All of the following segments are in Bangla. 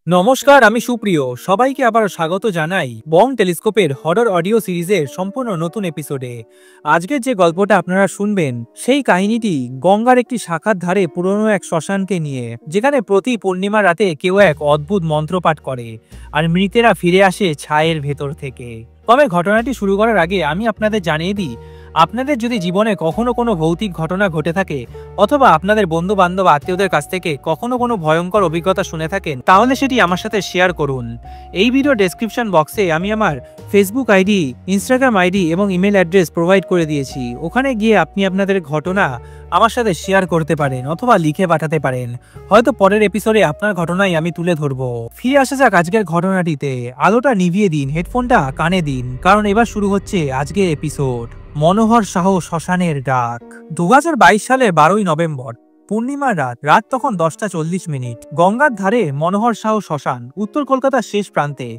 নমস্কার, আমি সুপ্রিয়। সবাইকে আবার স্বাগত জানাই বং টেলিস্কোপের হরর অডিও সিরিজের সম্পূর্ণ নতুন এপিসোডে। আজকের যে গল্পটা আপনারা শুনবেন সেই কাহিনীটি গঙ্গার একটি শাখার ধারে পুরনো এক শ্মশানকে নিয়ে, যেখানে প্রতি পূর্ণিমা রাতে কেউ এক অদ্ভুত মন্ত্রপাঠ করে আর মৃতেরা ফিরে আসে ছায়ের ভেতর থেকে। তবে ঘটনাটি শুরু করার আগে আমি আপনাদের জানিয়ে দিই, আপনাদের যদি জীবনে কখনো কোনো ভৌতিক ঘটনা ঘটে থাকে অথবা আপনাদের বন্ধু বান্ধব আত্মীয়দের কাছ থেকে কখনো কোনো ভয়ঙ্কর অভিজ্ঞতা শুনে থাকেন, তাহলে সেটি আমার সাথে শেয়ার করুন। এই ভিডিও ডেসক্রিপশন বক্সে আমি আমার ফেসবুক আইডি, ইনস্টাগ্রাম আইডি এবং ইমেল অ্যাড্রেস প্রোভাইড করে দিয়েছি। ওখানে গিয়ে আপনি আপনাদের ঘটনা আমার সাথে শেয়ার করতে পারেন অথবা লিখে পাঠাতে পারেন। হয়তো পরের এপিসোডে আপনার ঘটনাই আমি তুলে ধরবো। ফিরে আসা যাক আজকের ঘটনাটিতে। আলোটা নিভিয়ে দিন, হেডফোনটা কানে দিন, কারণ এবার শুরু হচ্ছে আজকের এপিসোড মনোহর শাহ শ্মশানের ডাক। 2022 সালের 12ই নভেম্বর, পূর্ণিমার রাত তখন 10:40। গঙ্গার ধারে মনোহর শাহ শ্মশান, উত্তর কলকাতার শেষ প্রান্তে।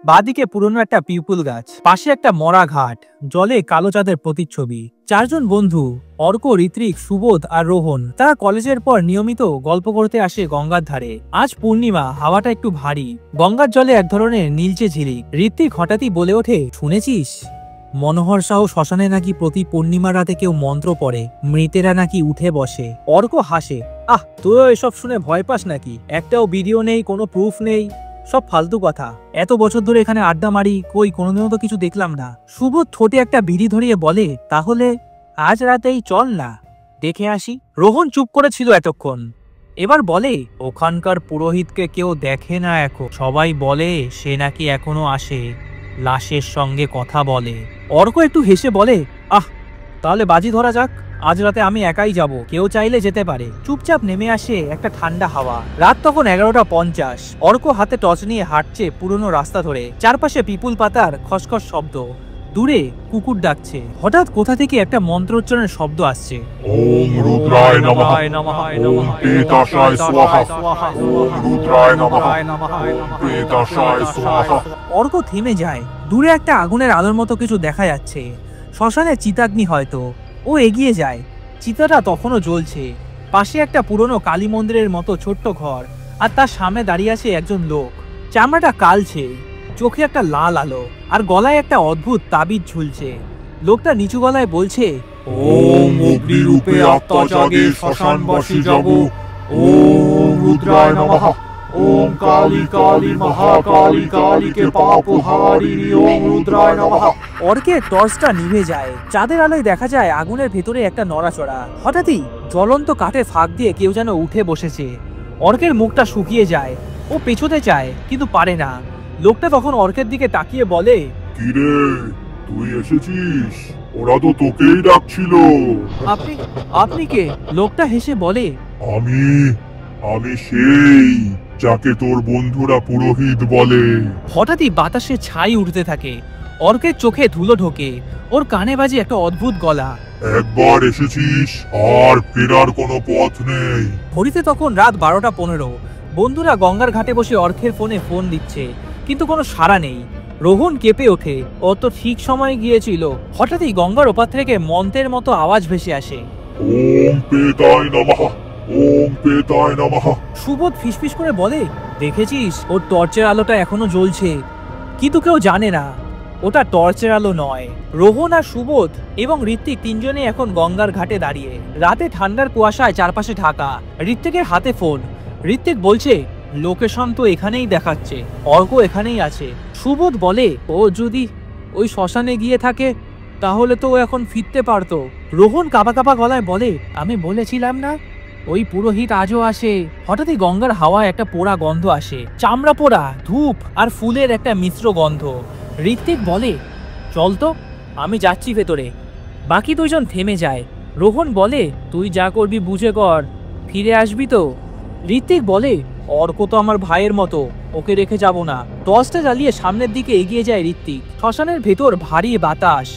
বাদিকে পুরনো একটা পিউপুল গাছ, পাশে একটা মরা ঘাট, জলে কালো চাঁদের প্রতিচ্ছবি। চারজন বন্ধু, অর্ক, ঋত্বিক, সুবোধ আর রোহন, তারা কলেজের পর নিয়মিত গল্প করতে আসে গঙ্গার ধারে। আজ পূর্ণিমা, হাওয়াটা একটু ভারী, গঙ্গার জলে এক ধরনের নীলচে ঝিলিক। ঋত্বিক হঠাৎই বলে ওঠে, শুনেছিস মনোহর শাহ শ্মশানে নাকি প্রতি পূর্ণিমা রাতে কেউ মন্ত্র পড়ে, মৃতেরা নাকি উঠে বসে। অর্ক হাসে, আহ তুইও এসব শুনে ভয় পাস নাকি? একটাও ভিডিও নেই, কোনো প্রুফ নেই, সব ফালতু কথা। এত বছর ধরে এখানে আড্ডা মারি, কই কোনোদিনও তো কিছু দেখলাম না। সুবোধ ঠোঁটে একটা বিড়ি ধরিয়ে বলে, তাহলে আজ রাতেই চল না, দেখে আসি। রোহন চুপ করেছিল এতক্ষণ, এবার বলে, ওখানকার পুরোহিতকে কেউ দেখে না এখন, সবাই বলে সে নাকি এখনো আসে, লাশের সঙ্গে কথা বলে। অর্ক একটু হেসে বলে, আহ তাহলে বাজি ধরা যাক, আজ রাতে আমি একাই যাব, কেউ চাইলে যেতে পারে। চুপচাপ নেমে আসে একটা ঠান্ডা হাওয়া। রাত তখন 11:50। অর্ক হাতে টর্চ নিয়ে হাঁটছে পুরনো রাস্তা ধরে, চারপাশে পিপুল পাতার খসখস শব্দ, দূরে কুকুর ডাকছে। হঠাৎ কোথা থেকে একটা মন্ত্রোচ্চারণের শব্দ আসছে, ওম রুদ্রায় নমঃ, ওম প্রেতাশায় স্বাহা, ওম রুদ্রায় নমঃ, ওম প্রেতাশায় স্বাহা। অর্ক থেমে যায়। দূরে একটা আগুনের আলোর মতো কিছু দেখা যাচ্ছে, শ্মশানের চিতাগ্নি হয়তো। ও এগিয়ে যায়, চিতাটা তখনও জ্বলছে। পাশে একটা পুরনো কালী মন্দিরের মতো ছোট্ট ঘর, আর তার সামনে দাঁড়িয়ে আছে একজন লোক। চামড়াটা কালছে, চোখে একটা লাল আলো, আর গলায় একটা অদ্ভুত তাবিজ ঝুলছে। লোকটা নিচু গলায় বলছে, ওম অগ্নিরূপে আত্মা জাগে শ্মশানবাসী যাব, ওম রুদ্রায় নমঃ, ওম কালী কালী মহাকালী কালীকে পাপহারিণী, ওম রুদ্রায় নমঃ। অর্কের টর্চটা নিভে যায়। চাঁদের আলোয় দেখা যায় আগুনের ভেতরে একটা নড়াচড়া। হঠাৎই জ্বলন্ত কাঠের ফাঁক দিয়ে কেউ যেন উঠে বসেছে। অর্কের মুখটা শুকিয়ে যায়। ও পেছোতে চায় কিন্তু পারে না। লোকটা তখন অর্কের দিকে তাকিয়ে বলে, কিরে, তুই এসেছিস? ওরা তো তোকেই ডাকছিল। আপনি কে? লোকটা হেসে বলে, আমি সেই যাকে তোর বন্ধুরা পুরোহিত বলে। হঠাৎই বাতাসে ছাই উঠতে থাকে। অর্কের চোখে ধুলো ঢোকে। ওর কানে বাজে একটা অদ্ভুত গলা, একবার এসেছিস, আর ফেরার কোনো পথ নেই। ঘড়িতে তখন রাত 12:15। বন্ধুরা গঙ্গার ঘাটে বসে অর্কের ফোনে ফোন দিচ্ছে, কিন্তু কোনো সাড়া নেই। রোহন কেঁপে ওঠে, ও তো ঠিক সময় গিয়েছিল। হঠাৎই গঙ্গার ওপার থেকে মন্ত্রের মতো আওয়াজ ভেসে আসে, ওম পেতায় নমঃ, ওম পেতায় নমঃ। সুবোধ ফিসফিস করে বলে, দেখেছিস ওর টর্চের আলোটা এখনো জ্বলছে, কিন্তু কেউ জানে না ওটা টর্চের আলো নয়। রোহন আর সুবোধ এবং ঋত্বিক তিনজনে এখন গঙ্গার ঘাটে দাঁড়িয়ে। রাতে ঠান্ডার কুয়াশায় চারপাশে ঢাকা। ঋত্বিকের হাতে ফোন। ঋত্বিক বলছে, লোকেশন তো এখানেই দেখাচ্ছে, অর্ক এখানেই আছে। সুবোধ বলে, ও যদি ওই শ্মশানে গিয়ে থাকে তাহলে তো ও এখন ফিরতে পারতো। রোহন কাঁপা কাঁপা গলায় বলে, আমি বলেছিলাম না ওই পুরোহিত আজও আসে। হঠাৎই গঙ্গার হাওয়ায় একটা পোড়া গন্ধ আসে, চামড়া পোড়া, ধূপ আর ফুলের একটা মিশ্র গন্ধ। ঋত্বিক বলে, চল তো, আমি যাচ্ছি ভেতরে। বাকি দুইজন থেমে যায়। রোহন বলে, তুই যা করবি বুঝে কর, ফিরে আসবি তো? ঋত্বিক বলে, অর্ক তো আমার ভাইয়ের মতো, ওকে রেখে যাব না। টর্চটা জ্বালিয়ে সামনের দিকে এগিয়ে যায় ঋত্বিক। শ্মশানের ভেতর ভারী বাতাস,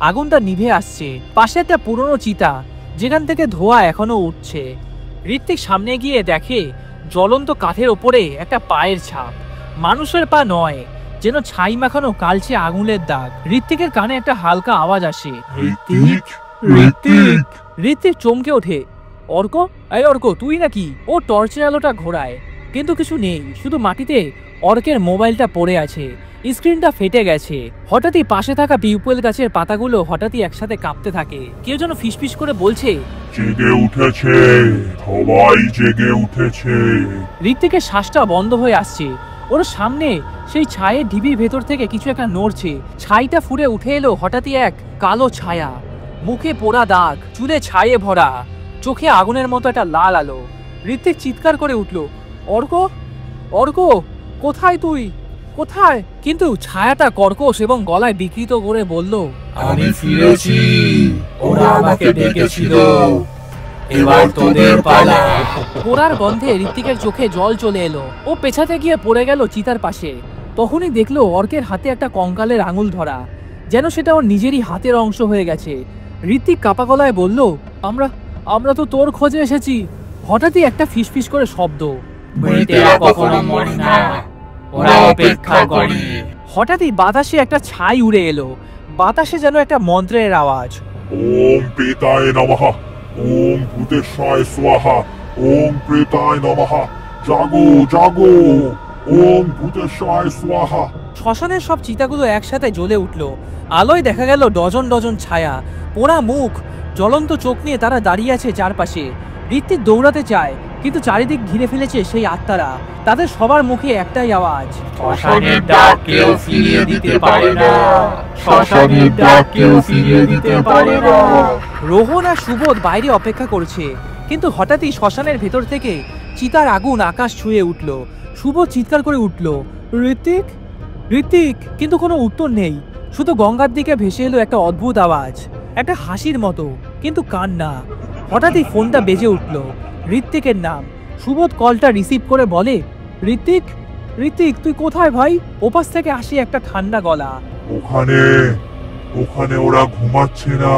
আগুনটা নিভে আসছে। পাশে একটা পুরনো চিতা, যেখান থেকে ধোঁয়া এখনো উঠছে। ঋত্বিক সামনে গিয়ে দেখে জ্বলন্ত কাঠের ওপরে একটা পায়ের ছাপ। মানুষের পা নয়, যেন ছাই মাখানো কালচে আঙুলের দাগ। ঋত্বিকের কানে একটা হালকা আওয়াজ আসে, ঋত্বিক, ঋত্বিক। ঋত্বিক চমকে ওঠে, অর্ক, এই অর্ক তুই নাকি? ও টর্চের আলোটা ঘোরায়। কিন্তু কিছু নেই, শুধু মাটিতে অর্কের মোবাইলটা পড়ে আছে, স্ক্রিনটা ফেটে গেছে। হঠাৎই পাশে থাকা পিউপেল গাছের পাতাগুলো হঠাৎই একসাথে কাঁপতে থাকে। কেউ যেন ফিসফিস করে বলছে, জেগে উঠেছে, সবাই জেগে উঠেছে। ঋত্বিকের শ্বাসটা বন্ধ হয়ে আসছে। ওর সামনে সেই ছায়ের ঢিবির ভেতর থেকে কিছু একটা নড়ছে। ছাইটা ফুরে উঠে এলো হঠাৎই এক কালো ছায়া, মুখে পোড়া দাগ, চুলে ছায়ে ভরা, চোখে আগুনের মতো একটা লাল আলো। ঋত্বিক চিৎকার করে উঠল, অর্ক, অর্ক, কোথায় তুই, কোথায়? কিন্তু ছায়াটা কর্কশ এবং গলায় বিকৃত করে বলল, আমি ফিরেছি, ওরা আমাকে ডেকেছিল, এবার তোদের পালা। পোড়ার গন্ধে ঋত্বিকের চোখে জল চলে এলো। ও পেছাতে গিয়ে পড়ে গেল চিতার পাশে। তখনই দেখলো অর্কের হাতে একটা কঙ্কালের আঙুল ধরা, যেন সেটা ওর নিজেরই হাতের অংশ হয়ে গেছে। ঋত্বিক কাপা গলায় বলল, আমরা আমরা তো তোর খোঁজে এসেছি। হঠাৎই একটা ফিসফিস করে শব্দ। মৃতেরা কখনো মরে না, ওরা অপেক্ষা করে। হঠাৎই বাতাসে একটা ছাই উড়ে এলো। বাতাসে যেন একটা মন্ত্রের আওয়াজ। ওম প্রেতায় নমঃ, ওম ভূতেশায় স্বাহা, ওম প্রেতায় নমঃ, জাগো জাগো, ওম ভূতেশায় স্বাহা। শ্মশানের সব চিতাগুলো একসাথে জ্বলে উঠল। আলোয় দেখা গেল ডজন ডজন ছায়া, পোড়া মুখ, জ্বলন্ত চোখ নিয়ে তারা দাঁড়িয়ে আছে চারপাশে। ঋত্বিক দৌড়াতে চায়, কিন্তু চারিদিক ঘিরে ফেলেছে সেই আত্মারা। তাদের সবার মুখে একটাই আওয়াজ, শ্মশানের ডাক কেউ ফিরিয়ে দিতে পারে না, শ্মশানের ডাক কেউ ফিরিয়ে দিতে পারে না। রোহন আর সুবোধ বাইরে অপেক্ষা করছে, কিন্তু হঠাৎই শ্মশানের ভেতর থেকে চিতার আগুন আকাশ ছুঁয়ে উঠল। সুবোধ চিৎকার করে উঠল, ঋত্বিক, ঋত্বিক! কিন্তু কোনো উত্তর নেই, শুধু গঙ্গার দিকে ভেসে এলো একটা অদ্ভুত আওয়াজ, একটা হাসির মতো, কিন্তু কান্না। হঠাৎই ফোনটা বেজে উঠল, ঋত্বিকের নাম। সুবোধ কলটা রিসিভ করে বলে, ঋত্বিক, ঋত্বিক তুই কোথায় ভাই? ওপাশ থেকে আসি একটা ঠান্ডা গলা। ওখানে ওখানে ওরা ঘুমাচ্ছে না।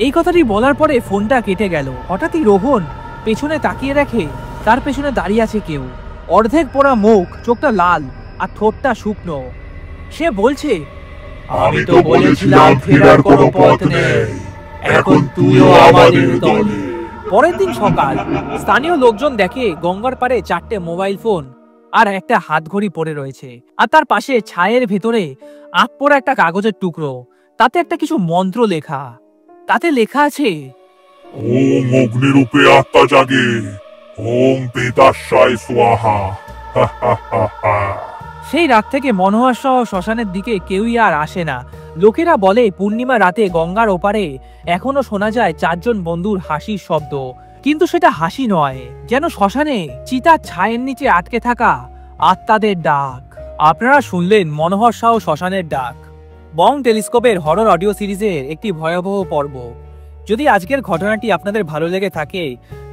এই কথাটি বলার পরে ফোনটা কেটে গেল। হঠাৎই রোহন পেছনে তাকিয়ে দেখে তার পেছনে দাঁড়িয়ে আছে কেউ, অর্ধেক পোড়া মুখ, চোখটা লাল আর ঠোঁটটা শুকনো। সে বলছে, আমি তো বলেছিলাম ফেরার কোনো পথ নেই, এখন তুইও আমাদের দলে। পরের দিন সকাল, স্থানীয় লোকজন দেখে গঙ্গার পাড়ে 4টে মোবাইল ফোন আর একটা হাত ঘড়ি পড়ে রয়েছে, আর তার পাশে ছায়ের ভেতরে আঁক পড়া একটা কাগজের টুকরো, তাতে একটা কিছু মন্ত্র লেখা। তাতে লেখা আছে, ওম অগ্নিরূপে আত্মা জাগে, ওম প্রেতাশায় স্বাহা। সেই রাত থেকে মনোহর সহ শ্মশানের দিকে কেউই আর আসে না। লোকেরা বলে পূর্ণিমা রাতে গঙ্গার ওপারে এখনো শোনা যায় 4জন বন্ধুর হাসির শব্দ, কিন্তু সেটা হাসি নয়, যেন শ্মশানে চিতার ছায়ের নিচে আটকে থাকা আত্মাদের ডাক। আপনারা শুনলেন মনোহর সাহ শ্মশানের ডাক, বং টেলিস্কোপের হরর অডিও সিরিজের একটি ভয়াবহ পর্ব। যদি আজকের ঘটনাটি আপনাদের ভালো লেগে থাকে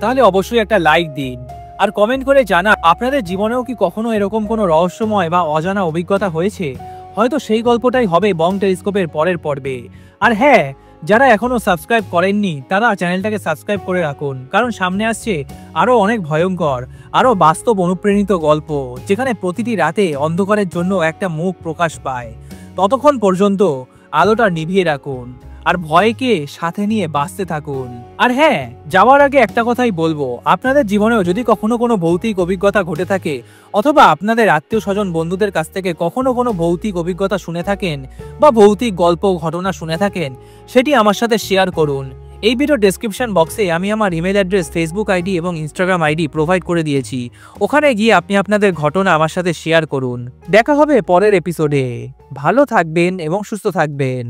তাহলে অবশ্যই একটা লাইক দিন, আর কমেন্ট করে জানান আপনাদের জীবনেও কি কখনো এরকম কোনো রহস্যময় বা অজানা অভিজ্ঞতা হয়েছে। হয়তো সেই গল্পটাই হবে বং টেলিস্কোপের পরের পর্বে। আর হ্যাঁ, যারা এখনো সাবস্ক্রাইব করেননি তারা চ্যানেলটাকে সাবস্ক্রাইব করে রাখুন, কারণ সামনে আসছে আরো অনেক ভয়ঙ্কর, আরো বাস্তব অনুপ্রেরিত গল্প, যেখানে প্রতিটি রাতে অন্ধকারের জন্য একটা মুখ প্রকাশ পায়। ততক্ষণ পর্যন্ত আলোটা নিভিয়ে রাখুন আর ভয়কে সাথে নিয়ে বাঁচতে থাকুন। আর হ্যাঁ, যাওয়ার আগে একটা কথাই বলবো, আপনাদের জীবনেও যদি কখনো কোনো ভৌতিক অভিজ্ঞতা ঘটে থাকে, অথবা আপনাদের আত্মীয় স্বজন বন্ধুদের কাছ থেকে কখনো কোনো ভৌতিক অভিজ্ঞতা শুনে থাকেন বা ভৌতিক গল্প ঘটনা শুনে থাকেন, সেটি আমার সাথে শেয়ার করুন। এই ভিডিও ডেসক্রিপশন বক্সে আমি আমার ইমেল অ্যাড্রেস, ফেসবুক আইডি এবং ইনস্টাগ্রাম আইডি প্রোভাইড করে দিয়েছি। ওখানে গিয়ে আপনি আপনাদের ঘটনা আমার সাথে শেয়ার করুন। দেখা হবে পরের এপিসোডে। ভালো থাকবেন এবং সুস্থ থাকবেন।